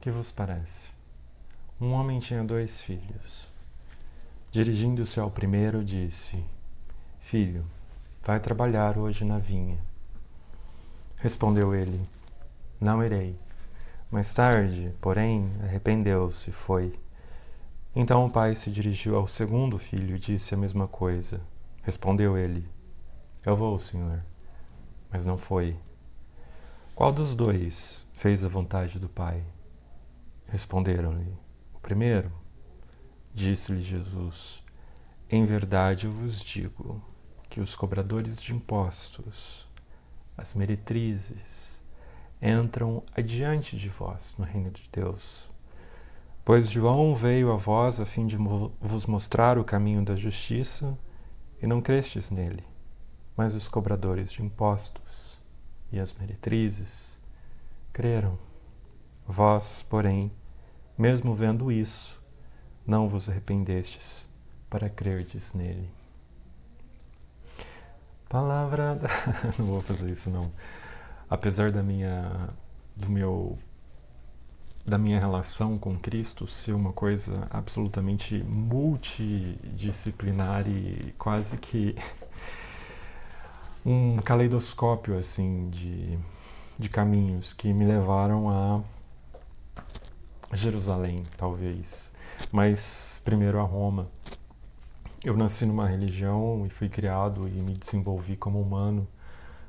Que vos parece? Um homem tinha 2 filhos. Dirigindo-se ao primeiro, disse: Filho, vai trabalhar hoje na vinha. Respondeu ele: Não irei. Mais tarde, porém, arrependeu-se e foi. Então o pai se dirigiu ao segundo filho e disse a mesma coisa. Respondeu ele: Eu vou, senhor. Mas não foi. Qual dos 2 fez a vontade do pai? Responderam-lhe: O primeiro. Disse-lhe Jesus: Em verdade eu vos digo que os cobradores de impostos, as meretrizes, entram adiante de vós no reino de Deus. Pois João veio a vós a fim de vos mostrar o caminho da justiça, e não crestes nele, mas os cobradores de impostos e as meretrizes creram. Vós, porém, mesmo vendo isso, não vos arrependestes para crerdes nele. Palavra da... Não vou fazer isso, não. Apesar da minha relação com Cristo ser uma coisa absolutamente multidisciplinar e quase que um caleidoscópio assim de caminhos que me levaram a Jerusalém, talvez, mas primeiro a Roma. Eu nasci numa religião e fui criado e me desenvolvi como humano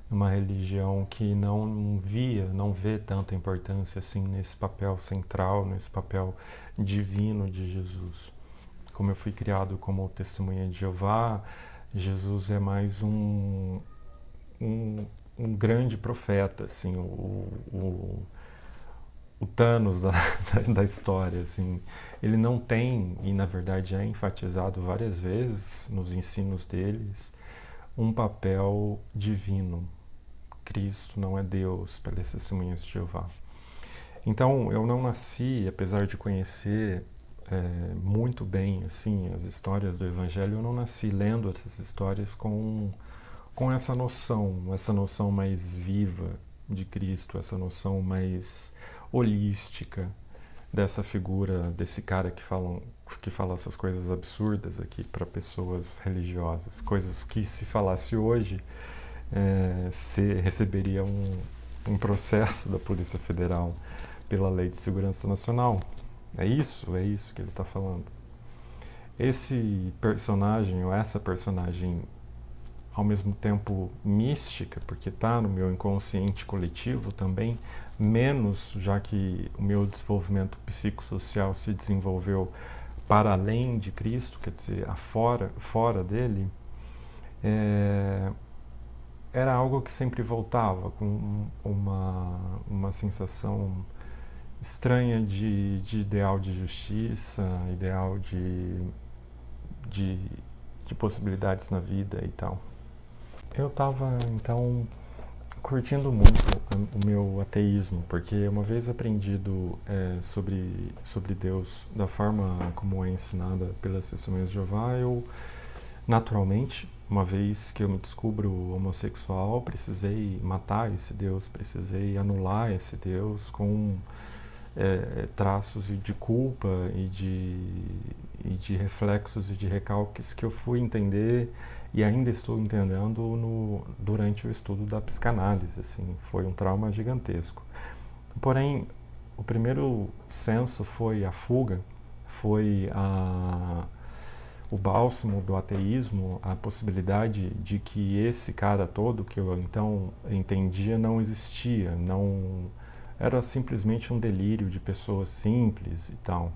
numa religião que não vê tanta importância assim nesse papel central, nesse papel divino de Jesus. Como eu fui criado como testemunha de Jeová, Jesus é mais um grande profeta, assim, o Thanos da história, assim. Ele não tem, e na verdade é enfatizado várias vezes nos ensinos deles, um papel divino. Cristo não é Deus, pelas testemunhas de Jeová. Então, eu não nasci, apesar de conhecer muito bem assim as histórias do Evangelho, eu não nasci lendo essas histórias com essa noção mais viva de Cristo, essa noção mais holística dessa figura, desse cara que fala essas coisas absurdas aqui para pessoas religiosas, coisas que se falasse hoje se receberia um processo da Polícia Federal pela Lei de Segurança Nacional. É isso que ele está falando. Esse personagem, ou essa personagem, ao mesmo tempo mística, porque está no meu inconsciente coletivo também, menos já que o meu desenvolvimento psicossocial se desenvolveu para além de Cristo, quer dizer, fora dele, era algo que sempre voltava com uma sensação estranha de ideal de justiça, ideal de possibilidades na vida e tal. Eu estava, então, curtindo muito o meu ateísmo, porque uma vez aprendido sobre Deus da forma como é ensinada pelas testemunhas de Jeová, eu, naturalmente, uma vez que eu me descubro homossexual, precisei matar esse Deus, precisei anular esse Deus com traços de culpa e de reflexos e de recalques que eu fui entender e ainda estou entendendo durante o estudo da psicanálise. Assim, foi um trauma gigantesco. Porém, o primeiro senso foi a fuga, foi o bálsamo do ateísmo, a possibilidade de que esse cara todo que eu então entendia não existia, não era simplesmente um delírio de pessoas simples e tal.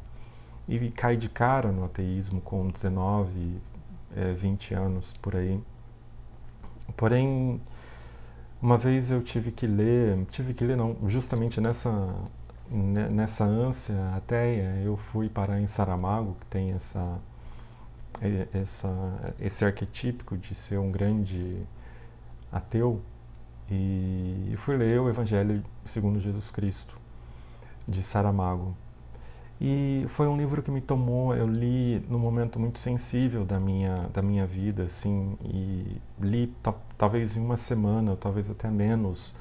E cai de cara no ateísmo com 19, 20 anos por aí. Porém, uma vez eu tive que ler não, justamente nessa ânsia ateia, eu fui parar em Saramago, que tem esse arquetípico de ser um grande ateu, e fui ler o Evangelho segundo Jesus Cristo, de Saramago. E foi um livro que me tomou, eu li num momento muito sensível da minha vida, assim, e li talvez em uma semana, ou talvez até menos,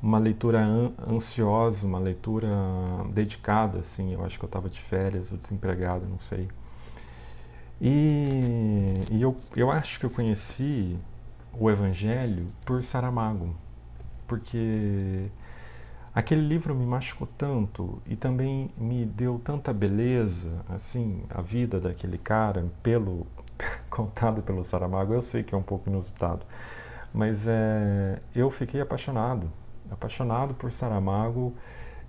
uma leitura ansiosa, uma leitura dedicada, assim. Eu acho que eu estava de férias ou desempregado, não sei. E eu acho que eu conheci o Evangelho por Saramago, porque aquele livro me machucou tanto e também me deu tanta beleza, assim, a vida daquele cara, pelo contado pelo Saramago. Eu sei que é um pouco inusitado, mas eu fiquei apaixonado por Saramago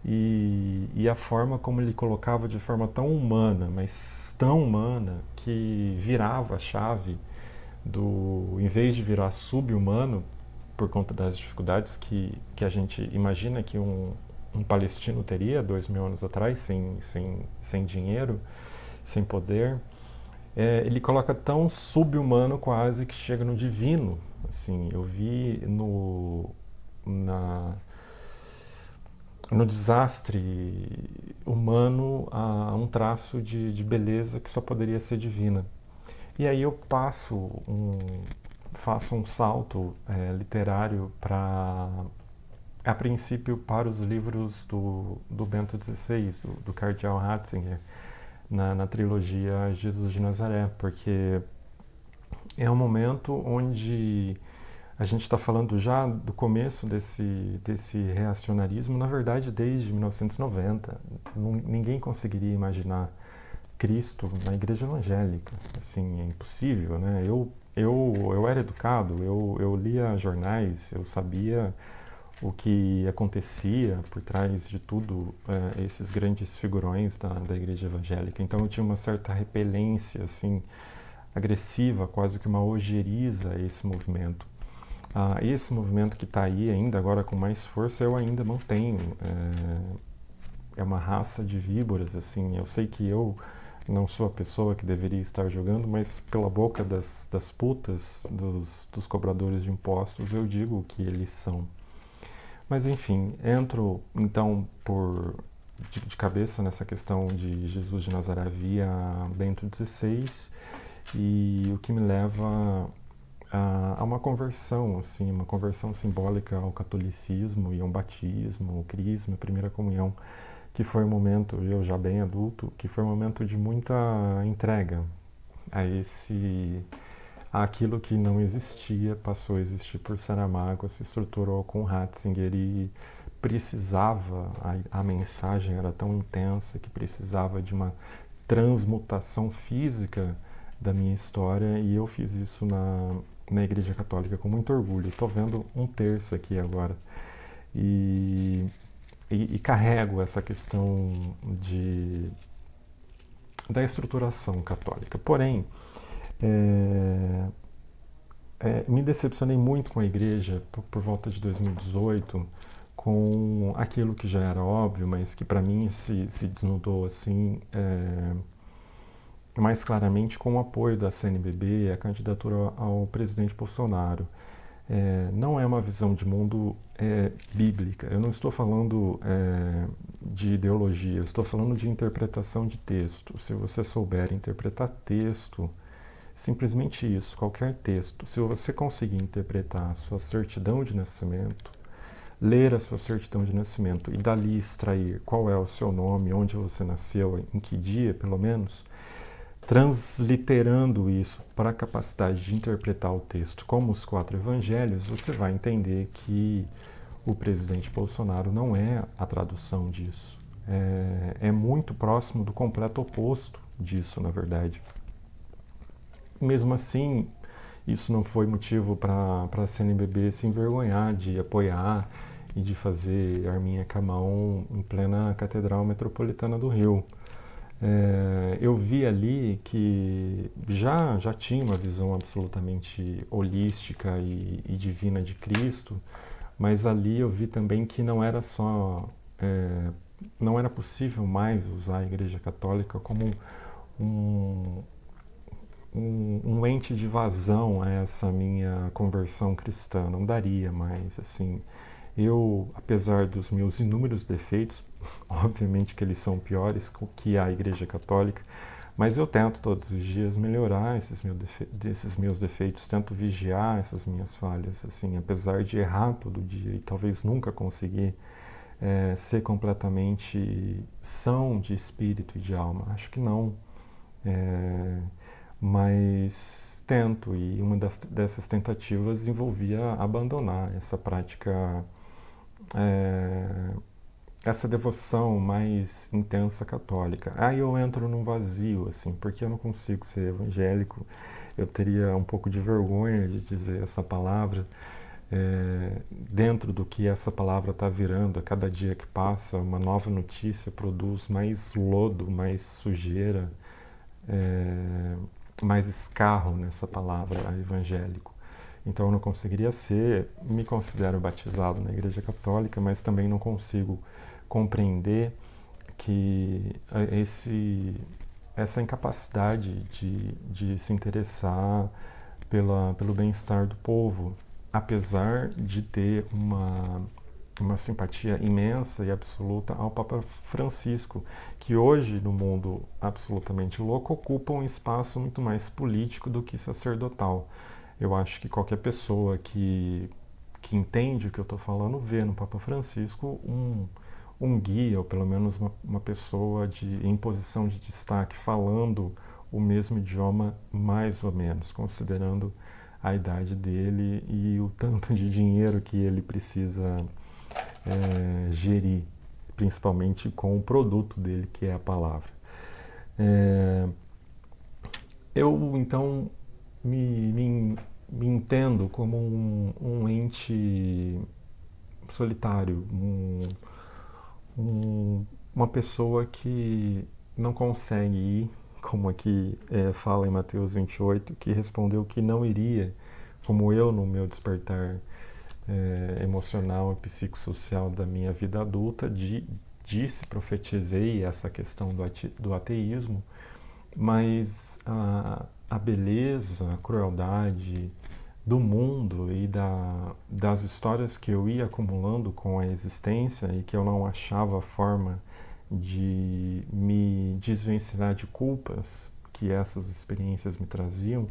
e a forma como ele colocava de forma tão humana, mas tão humana, que virava a chave do, em vez de virar sub-humano, por conta das dificuldades que a gente imagina que um palestino teria 2000 anos atrás, sem dinheiro, sem poder, ele coloca tão sub-humano quase que chega no divino. Assim, eu vi na, no desastre humano um traço de beleza que só poderia ser divina. E aí eu faço um salto literário a princípio para os livros do Bento XVI, do Cardeal Ratzinger, na trilogia Jesus de Nazaré, porque é um momento onde a gente está falando já do começo desse reacionarismo, na verdade desde 1990. Ninguém conseguiria imaginar Cristo na igreja evangélica. Assim, é impossível, né? Eu era educado, eu lia jornais, eu sabia o que acontecia por trás de tudo, esses grandes figurões da igreja evangélica. Então eu tinha uma certa repelência, assim, agressiva, quase que uma ojeriza a esse movimento. Esse movimento que está aí ainda agora com mais força, eu ainda mantenho. É uma raça de víboras, assim. Eu sei que eu não sou a pessoa que deveria estar jogando, mas pela boca das putas, dos cobradores de impostos, eu digo o que eles são. Mas enfim, entro então de cabeça nessa questão de Jesus de Nazaré via Bento XVI, e o que me leva a uma conversão, assim, uma conversão simbólica ao catolicismo e ao batismo, o crisma, a primeira comunhão, que foi um momento, eu já bem adulto, que foi um momento de muita entrega aquilo que não existia, passou a existir por Saramago, se estruturou com Ratzinger e precisava, a mensagem era tão intensa que precisava de uma transmutação física da minha história, e eu fiz isso na Igreja Católica com muito orgulho. Estou vendo um terço aqui agora e carrego essa questão da estruturação católica. Porém, me decepcionei muito com a igreja por volta de 2018, com aquilo que já era óbvio, mas que para mim se desnudou assim, mais claramente com o apoio da CNBB e a candidatura ao presidente Bolsonaro. Não é uma visão de mundo bíblica. Eu não estou falando de ideologia, eu estou falando de interpretação de texto. Se você souber interpretar texto, simplesmente isso, qualquer texto, se você conseguir interpretar a sua certidão de nascimento, ler a sua certidão de nascimento e dali extrair qual é o seu nome, onde você nasceu, em que dia, pelo menos, transliterando isso para a capacidade de interpretar o texto como os 4 evangelhos, você vai entender que o presidente Bolsonaro não é a tradução disso. É muito próximo do completo oposto disso, na verdade. Mesmo assim, isso não foi motivo para a CNBB se envergonhar de apoiar e de fazer arminha com a mão em plena Catedral Metropolitana do Rio. Eu vi ali que já tinha uma visão absolutamente holística e divina de Cristo, mas ali eu vi também que não era não era possível mais usar a Igreja Católica como um ente de vazão a essa minha conversão cristã. Não daria mais, assim. Eu, apesar dos meus inúmeros defeitos, obviamente que eles são piores que a Igreja Católica, Mas eu tento todos os dias melhorar esses meus defeitos, tento vigiar essas minhas falhas, assim, apesar de errar todo dia e talvez nunca conseguir ser completamente são de espírito e de alma. Acho que não. É, mas tento, e uma dessas tentativas envolvia abandonar essa prática, é, essa devoção mais intensa católica. Aí eu entro num vazio, assim, porque eu não consigo ser evangélico, eu teria um pouco de vergonha de dizer essa palavra, dentro do que essa palavra está virando. A cada dia que passa, uma nova notícia produz mais lodo, mais sujeira, é, mais escarro nessa palavra evangélico. Então eu não conseguiria ser, me considero batizado na Igreja Católica, mas também não consigo compreender que essa incapacidade de se interessar pelo bem-estar do povo, apesar de ter uma simpatia imensa e absoluta ao Papa Francisco, que hoje, no mundo absolutamente louco, ocupa um espaço muito mais político do que sacerdotal. Eu acho que qualquer pessoa que entende o que eu estou falando vê no Papa Francisco um guia, ou pelo menos uma pessoa em posição de destaque, falando o mesmo idioma mais ou menos, considerando a idade dele e o tanto de dinheiro que ele precisa gerir, principalmente com o produto dele, que é a palavra. Eu, então, me entendo como um ente solitário, uma pessoa que não consegue ir, como aqui fala em Mateus 28, que respondeu que não iria, como eu no meu despertar emocional e psicossocial da minha vida adulta, disse, profetizei essa questão do ateísmo, mas a beleza, a crueldade do mundo e das histórias que eu ia acumulando com a existência e que eu não achava forma de me desvencilhar de culpas que essas experiências me traziam,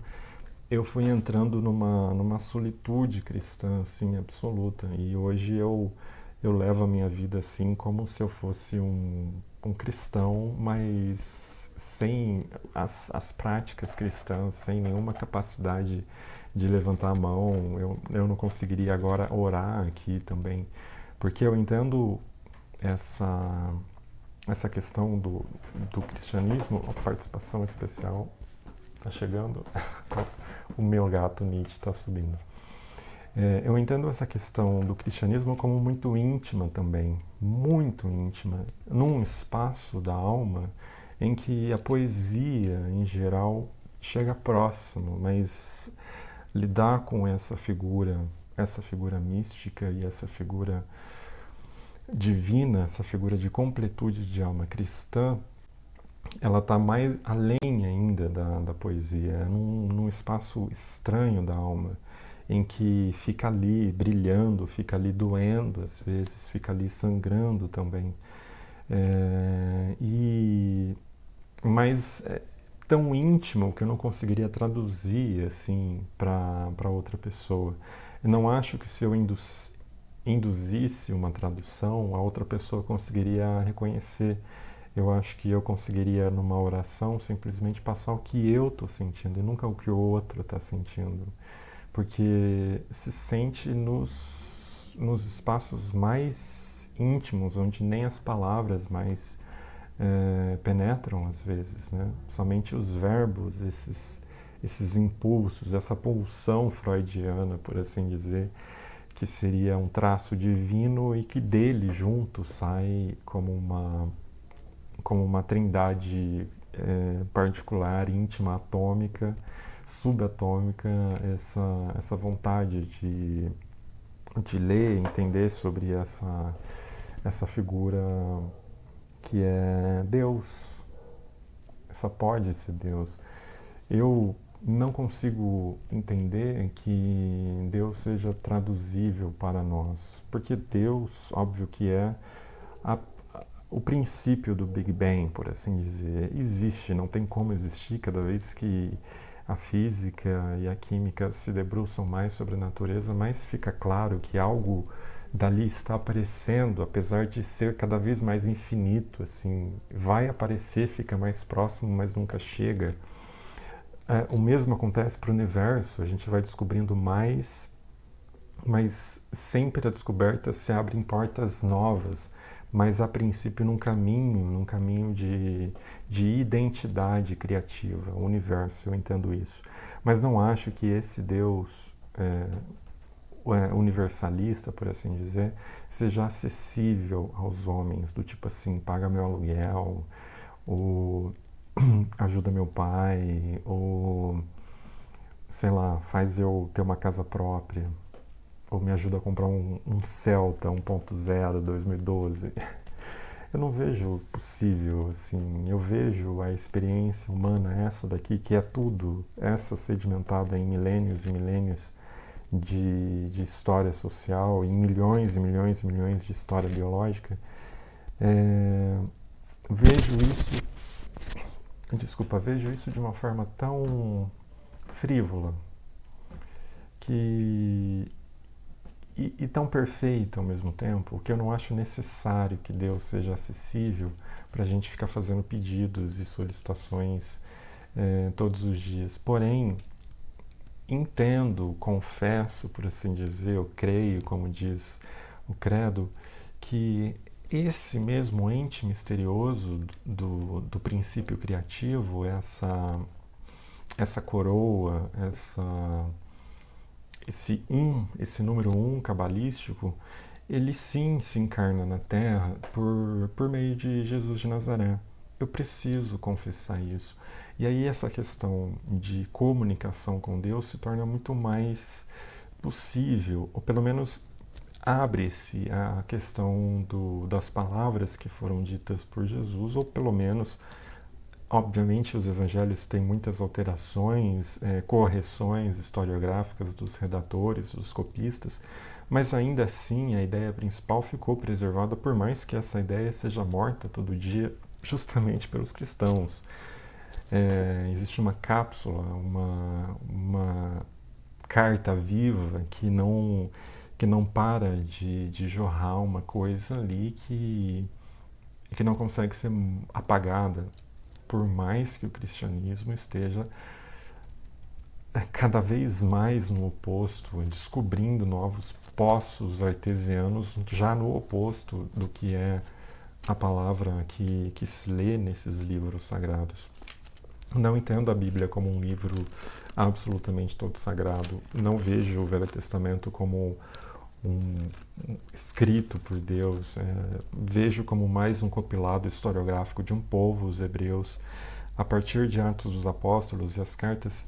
eu fui entrando numa solitude cristã assim absoluta, e hoje eu levo a minha vida assim como se eu fosse um cristão, mas sem as práticas cristãs, sem nenhuma capacidade de levantar a mão. Eu não conseguiria agora orar aqui também, porque eu entendo essa questão do cristianismo. A participação especial está chegando. O meu gato Nietzsche está subindo. Eu entendo essa questão do cristianismo como muito íntima também, muito íntima, num espaço da alma em que a poesia, em geral, chega próximo, mas lidar com essa figura mística e essa figura divina, essa figura de completude de alma cristã, ela está mais além ainda da poesia, é num espaço estranho da alma, em que fica ali brilhando, fica ali doendo às vezes, fica ali sangrando também. Mas é tão íntimo que eu não conseguiria traduzir assim para outra pessoa. Eu não acho que se eu induzisse uma tradução, a outra pessoa conseguiria reconhecer. Eu acho que eu conseguiria, numa oração, simplesmente passar o que eu estou sentindo e nunca o que o outro está sentindo. Porque se sente nos espaços mais íntimos, onde nem as palavras mais penetram às vezes, né? Somente os verbos, esses impulsos, essa pulsão freudiana, por assim dizer, que seria um traço divino e que dele junto sai como uma trindade particular, íntima, atômica, subatômica, essa vontade de ler, entender sobre essa figura que é Deus. Só pode ser Deus. Eu não consigo entender que Deus seja traduzível para nós, porque Deus, óbvio que é o princípio do Big Bang, por assim dizer, existe, não tem como existir. Cada vez que a física e a química se debruçam mais sobre a natureza, mais fica claro que algo dali está aparecendo, apesar de ser cada vez mais infinito, assim, vai aparecer, fica mais próximo, mas nunca chega. O mesmo acontece para o universo, a gente vai descobrindo mais, mas sempre a descoberta se abrem portas novas, mas a princípio num caminho de identidade criativa, o universo, eu entendo isso. Mas não acho que esse Deus universalista, por assim dizer, seja acessível aos homens, do tipo assim, paga meu aluguel, ou ajuda meu pai, ou sei lá, faz eu ter uma casa própria, ou me ajuda a comprar um Celta 1.0 2012. Eu não vejo possível, assim, eu vejo a experiência humana, essa daqui, que é tudo, essa sedimentada em milênios e milênios de história social, em milhões e milhões e milhões de história biológica. Vejo isso, vejo isso de uma forma tão frívola que e tão perfeita ao mesmo tempo, que eu não acho necessário que Deus seja acessível para a gente ficar fazendo pedidos e solicitações todos os dias. Porém, entendo, confesso, por assim dizer, eu creio, como diz o credo, que esse mesmo ente misterioso do princípio criativo, essa coroa, esse número um cabalístico, ele sim se encarna na Terra por meio de Jesus de Nazaré. Eu preciso confessar isso. E aí essa questão de comunicação com Deus se torna muito mais possível, ou pelo menos abre-se a questão das palavras que foram ditas por Jesus, ou pelo menos, obviamente, os evangelhos têm muitas alterações, correções historiográficas dos redatores, dos copistas, mas ainda assim a ideia principal ficou preservada, por mais que essa ideia seja morta todo dia, justamente pelos cristãos. Existe uma cápsula, uma carta viva que não para de jorrar uma coisa ali que não consegue ser apagada, por mais que o cristianismo esteja cada vez mais no oposto, descobrindo novos poços artesianos já no oposto do que é a palavra que se lê nesses livros sagrados. Não entendo a Bíblia como um livro absolutamente todo sagrado. Não vejo o Velho Testamento como um escrito por Deus. Vejo como mais um compilado historiográfico de um povo, os hebreus. A partir de Atos dos Apóstolos e as cartas,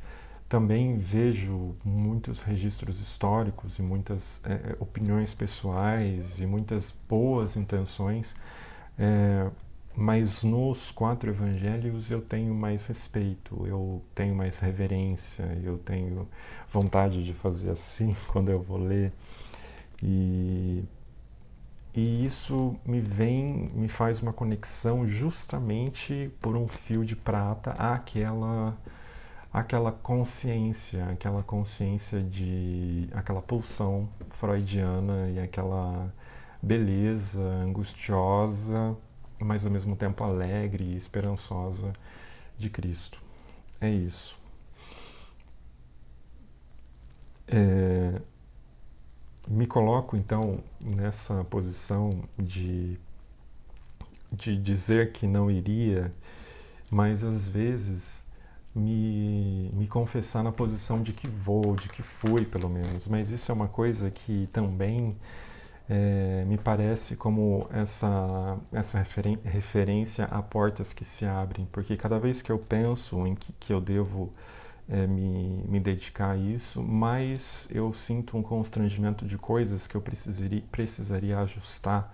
também vejo muitos registros históricos e muitas opiniões pessoais e muitas boas intenções. Mas nos 4 evangelhos eu tenho mais respeito, eu tenho mais reverência, eu tenho vontade de fazer assim quando eu vou ler. E isso me faz uma conexão justamente por um fio de prata àquela consciência aquela pulsão freudiana e aquela beleza angustiosa, mas ao mesmo tempo alegre e esperançosa de Cristo. É isso. Me coloco então nessa posição de dizer que não iria, mas às vezes me confessar na posição de que vou, de que fui pelo menos. Mas isso é uma coisa que também me parece como essa referência a portas que se abrem, porque cada vez que eu penso em que eu devo me dedicar a isso, mais eu sinto um constrangimento de coisas que eu precisaria ajustar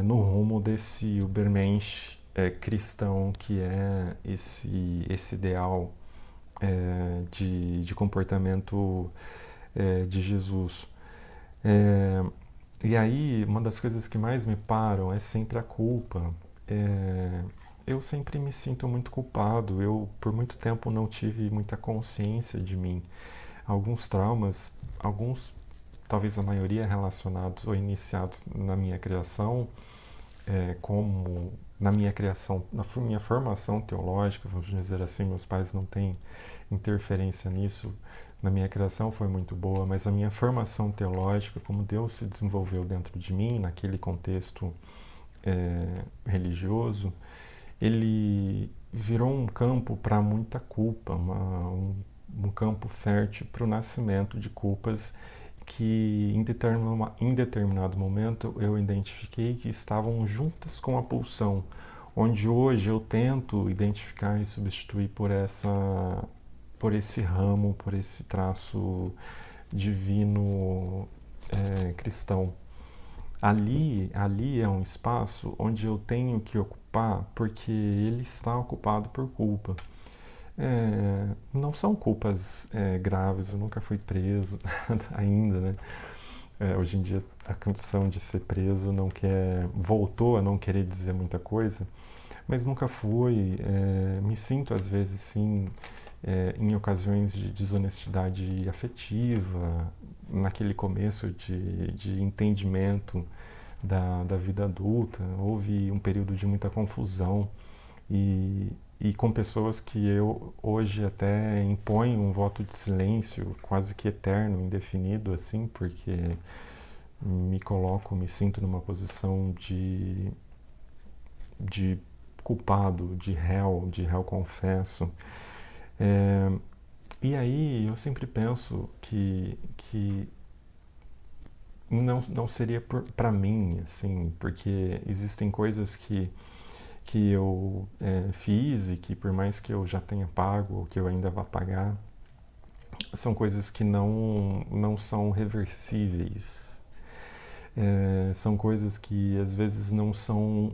no rumo desse Übermensch cristão que é esse ideal de comportamento de Jesus. E aí, uma das coisas que mais me param é sempre a culpa. É, eu sempre me sinto muito culpado. Eu, por muito tempo, não tive muita consciência de mim. Alguns traumas, alguns, talvez a maioria, relacionados ou iniciados na minha criação, como na minha criação, na minha formação teológica, vamos dizer assim, meus pais não têm interferência nisso. Na minha criação foi muito boa, mas a minha formação teológica, como Deus se desenvolveu dentro de mim, naquele contexto religioso, ele virou um campo para muita culpa, um campo fértil para o nascimento de culpas que em determinado momento eu identifiquei que estavam juntas com a pulsão, onde hoje eu tento identificar e substituir por esse ramo, por esse traço divino cristão. Ali é um espaço onde eu tenho que ocupar porque ele está ocupado por culpa. Não são culpas graves, eu nunca fui preso ainda, né? Hoje em dia a condição de ser preso voltou a não querer dizer muita coisa, mas nunca fui. Me sinto às vezes sim, em ocasiões de desonestidade afetiva, naquele começo de entendimento da vida adulta, houve um período de muita confusão e com pessoas que eu hoje até imponho um voto de silêncio quase que eterno, indefinido, assim, porque me sinto numa posição de culpado, de réu confesso. É, e aí eu sempre penso que não seria para mim, assim, porque existem coisas que eu fiz e que por mais que eu já tenha pago ou que eu ainda vá pagar, são coisas que não são reversíveis. São coisas que às vezes não são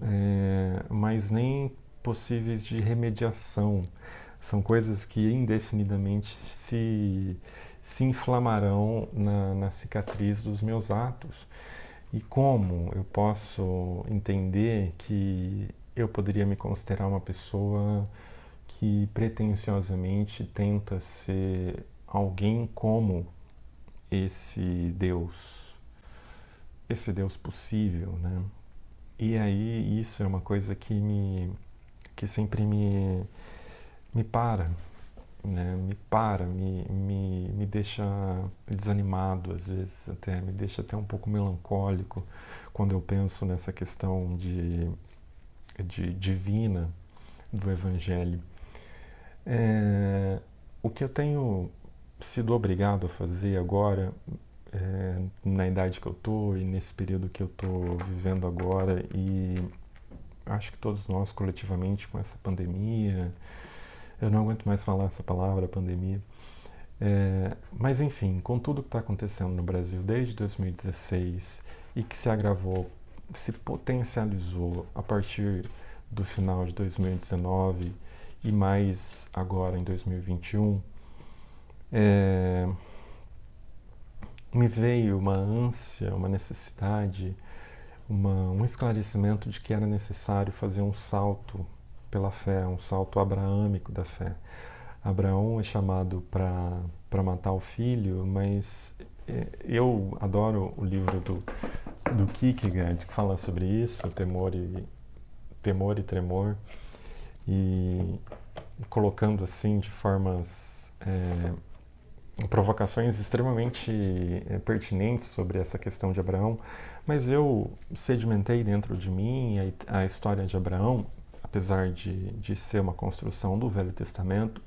mais nem possíveis de remediação. São coisas que indefinidamente se inflamarão na cicatriz dos meus atos. E como eu posso entender que eu poderia me considerar uma pessoa que pretensiosamente tenta ser alguém como esse Deus, esse Deus possível, né? E aí isso é uma coisa que sempre me para, né? Me deixa desanimado, às vezes até me deixa até um pouco melancólico quando eu penso nessa questão de divina do Evangelho. O que eu tenho sido obrigado a fazer agora, na idade que eu estou e nesse período que eu estou vivendo agora, e acho que todos nós coletivamente com essa pandemia, eu não aguento mais falar essa palavra, pandemia, mas enfim, com tudo que está acontecendo no Brasil desde 2016 e que se agravou, se potencializou a partir do final de 2019 e mais agora em 2021, me veio uma ânsia, uma necessidade, um esclarecimento de que era necessário fazer um salto pela fé, um salto abraâmico da fé. Abraão é chamado para matar o filho, mas eu adoro o livro do Kierkegaard, que fala sobre isso, temor e tremor, e colocando assim de formas provocações extremamente pertinentes sobre essa questão de Abraão, mas eu sedimentei dentro de mim a história de Abraão, apesar de ser uma construção do Velho Testamento,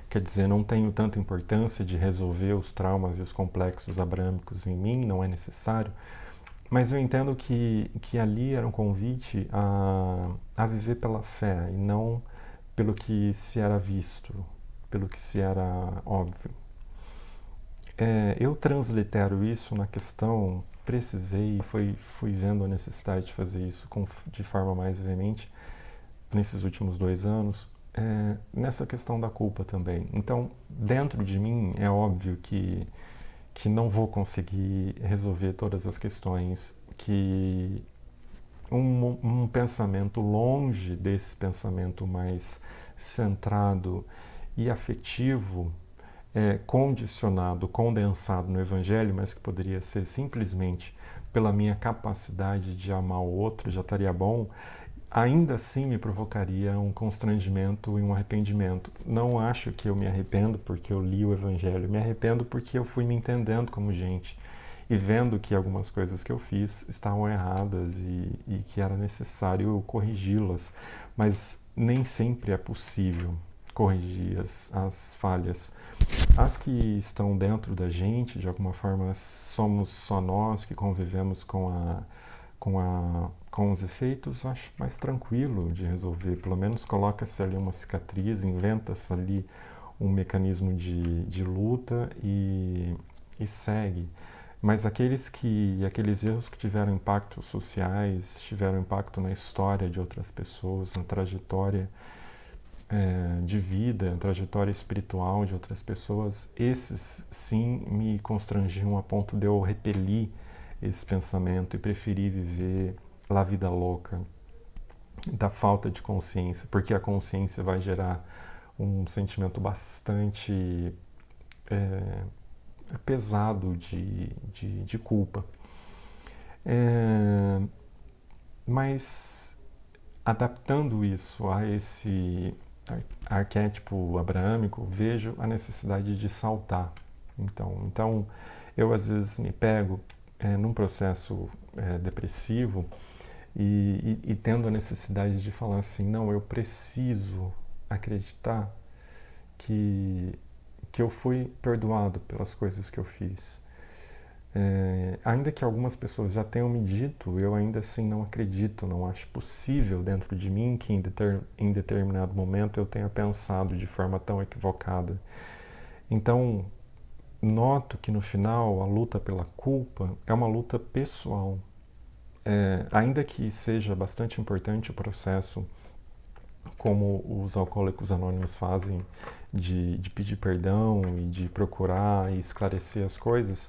quer dizer, não tenho tanta importância de resolver os traumas e os complexos abrâmicos em mim, não é necessário, mas eu entendo que ali era um convite a viver pela fé e não pelo que se era visto, pelo que se era óbvio. Eu translitero isso na questão, precisei, fui vendo a necessidade de fazer isso de forma mais veemente nesses últimos 2 anos, nessa questão da culpa também. Então, dentro de mim, é óbvio que não vou conseguir resolver todas as questões que um pensamento longe desse pensamento mais centrado e afetivo, condicionado, condensado no Evangelho, mas que poderia ser simplesmente pela minha capacidade de amar o outro, já estaria bom, ainda assim me provocaria um constrangimento e um arrependimento. Não acho que eu me arrependo porque eu li o Evangelho, me arrependo porque eu fui me entendendo como gente e vendo que algumas coisas que eu fiz estavam erradas e que era necessário corrigi-las, mas nem sempre é possível corrigir as falhas. As que estão dentro da gente, de alguma forma, somos só nós que convivemos com os efeitos, acho mais tranquilo de resolver. Pelo menos coloca-se ali uma cicatriz, inventa-se ali um mecanismo de luta e segue. Mas aqueles erros que tiveram impactos sociais, tiveram impacto na história de outras pessoas, na trajetória de vida, na trajetória espiritual de outras pessoas, esses sim me constrangiam a ponto de eu repelir esse pensamento e preferir viver a vida louca da falta de consciência, porque a consciência vai gerar um sentimento bastante pesado de culpa. Mas adaptando isso a esse arquétipo abraâmico, vejo a necessidade de saltar. Então eu às vezes me pego num processo depressivo e tendo a necessidade de falar assim, não, eu preciso acreditar que eu fui perdoado pelas coisas que eu fiz. Ainda que algumas pessoas já tenham me dito, eu ainda assim não acredito, não acho possível dentro de mim que em determinado momento eu tenha pensado de forma tão equivocada. Então, noto que no final a luta pela culpa é uma luta pessoal. Ainda que seja bastante importante o processo, como os alcoólicos anônimos fazem, de pedir perdão e de procurar e esclarecer as coisas,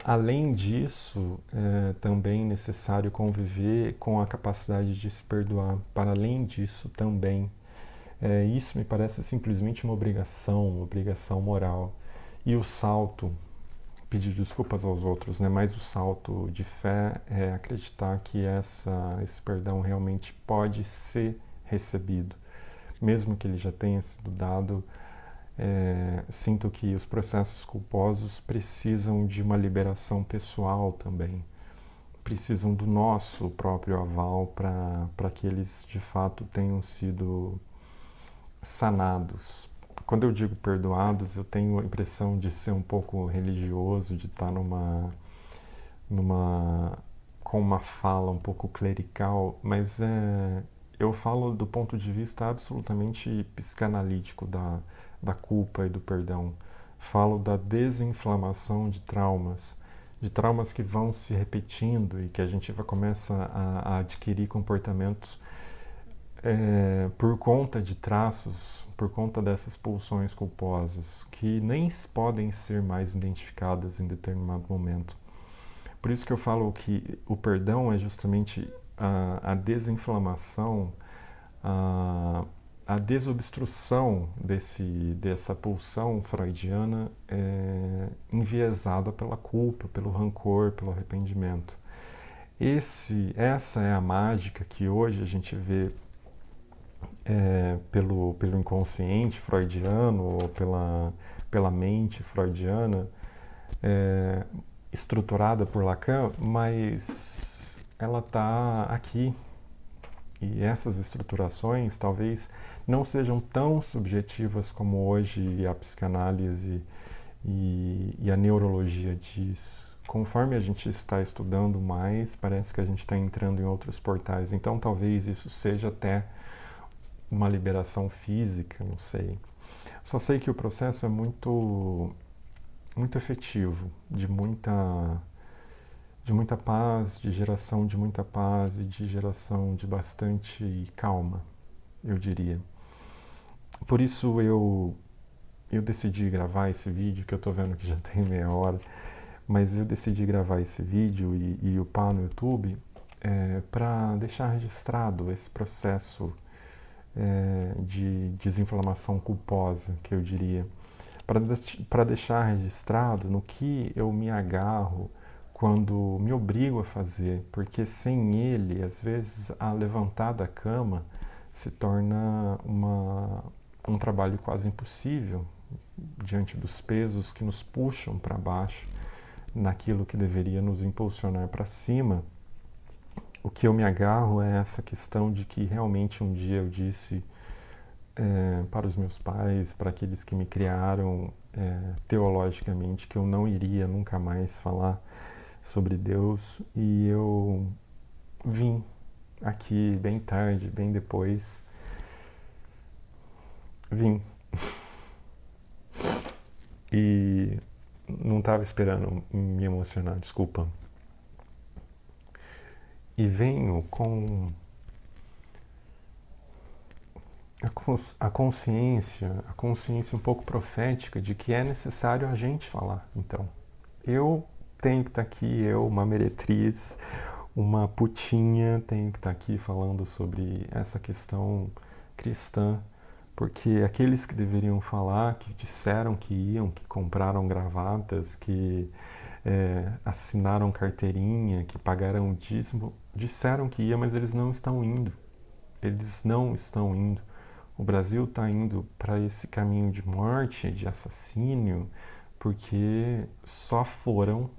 além disso, é também necessário conviver com a capacidade de se perdoar. Para além disso, também. Isso me parece simplesmente uma obrigação moral. E o salto, pedir desculpas aos outros, né? Mas o salto de fé é acreditar que esse perdão realmente pode ser recebido. Mesmo que ele já tenha sido dado, sinto que os processos culposos precisam de uma liberação pessoal também. Precisam do nosso próprio aval para que eles de fato tenham sido sanados. Quando eu digo perdoados, eu tenho a impressão de ser um pouco religioso, de estar com uma fala um pouco clerical, mas eu falo do ponto de vista absolutamente psicanalítico da culpa e do perdão. Falo da desinflamação de traumas que vão se repetindo e que a gente começa a adquirir comportamentos por conta de traços, por conta dessas pulsões culposas, que nem podem ser mais identificadas em determinado momento. Por isso que eu falo que o perdão é justamente a desinflamação, a desobstrução dessa pulsão freudiana enviesada pela culpa, pelo rancor, pelo arrependimento. Essa é a mágica que hoje a gente vê pelo inconsciente freudiano ou pela mente freudiana estruturada por Lacan, mas ela está aqui. E essas estruturações talvez não sejam tão subjetivas como hoje a psicanálise e a neurologia diz. Conforme a gente está estudando mais, parece que a gente está entrando em outros portais. Então talvez isso seja até uma liberação física, não sei. Só sei que o processo é muito efetivo, de muita paz, de geração de muita paz e de geração de bastante calma, eu diria. Por isso eu decidi gravar esse vídeo, que eu estou vendo que já tem meia hora, mas eu decidi gravar esse vídeo e upar no YouTube para deixar registrado esse processo de desinflamação culposa, que eu diria, para deixar registrado no que eu me agarro quando me obrigo a fazer, porque sem ele, às vezes, a levantar da cama se torna um trabalho quase impossível diante dos pesos que nos puxam para baixo, naquilo que deveria nos impulsionar para cima. O que eu me agarro é essa questão de que realmente um dia eu disse para os meus pais, para aqueles que me criaram teologicamente, que eu não iria nunca mais falar sobre Deus, e eu vim aqui bem tarde, bem depois, vim. E não estava esperando me emocionar, desculpa. E venho com a consciência um pouco profética de que é necessário a gente falar. Então, eu tenho que estar aqui, uma meretriz, uma putinha, tenho que estar aqui falando sobre essa questão cristã, porque aqueles que deveriam falar, que disseram que iam, que compraram gravatas, que assinaram carteirinha, que pagaram o dízimo, disseram que ia, mas eles não estão indo. Eles não estão indo. O Brasil está indo para esse caminho de morte, de assassínio, porque só foram,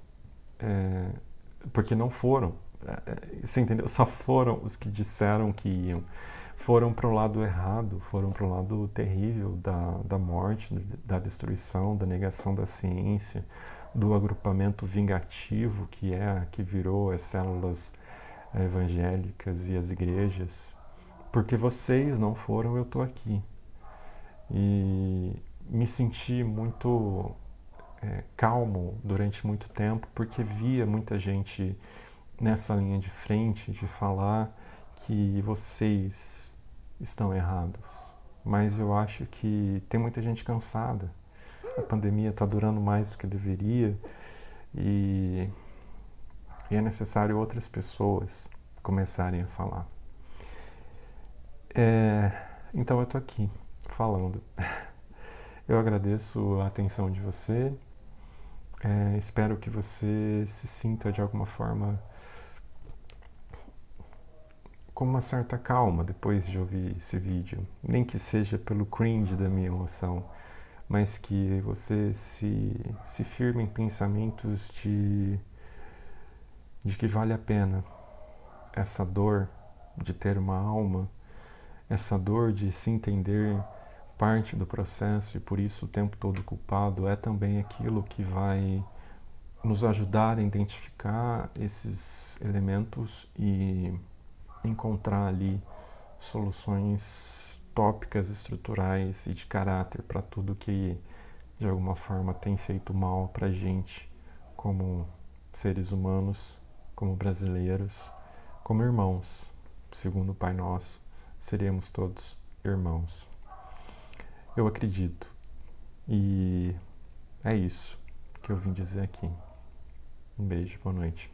porque não foram. Você entendeu? Só foram os que disseram que iam. Foram para o lado errado, foram para o lado terrível da morte, da destruição, da negação da ciência, do agrupamento vingativo que virou as células evangélicas e as igrejas. Porque vocês não foram, eu estou aqui. E me senti muito calmo durante muito tempo, porque via muita gente nessa linha de frente de falar que vocês estão errados. Mas eu acho que tem muita gente cansada. A pandemia está durando mais do que deveria e é necessário outras pessoas começarem a falar. Então eu estou aqui falando. Eu agradeço a atenção de você. Espero que você se sinta de alguma forma com uma certa calma depois de ouvir esse vídeo. Nem que seja pelo cringe da minha emoção, mas que você se firme em pensamentos de que vale a pena essa dor de ter uma alma, essa dor de se entender parte do processo e por isso o tempo todo culpado é também aquilo que vai nos ajudar a identificar esses elementos e encontrar ali soluções tópicas, estruturais e de caráter para tudo que de alguma forma tem feito mal para gente como seres humanos, como brasileiros, como irmãos. Segundo o Pai Nosso, seremos todos irmãos. Eu acredito. E é isso que eu vim dizer aqui. Um beijo, boa noite.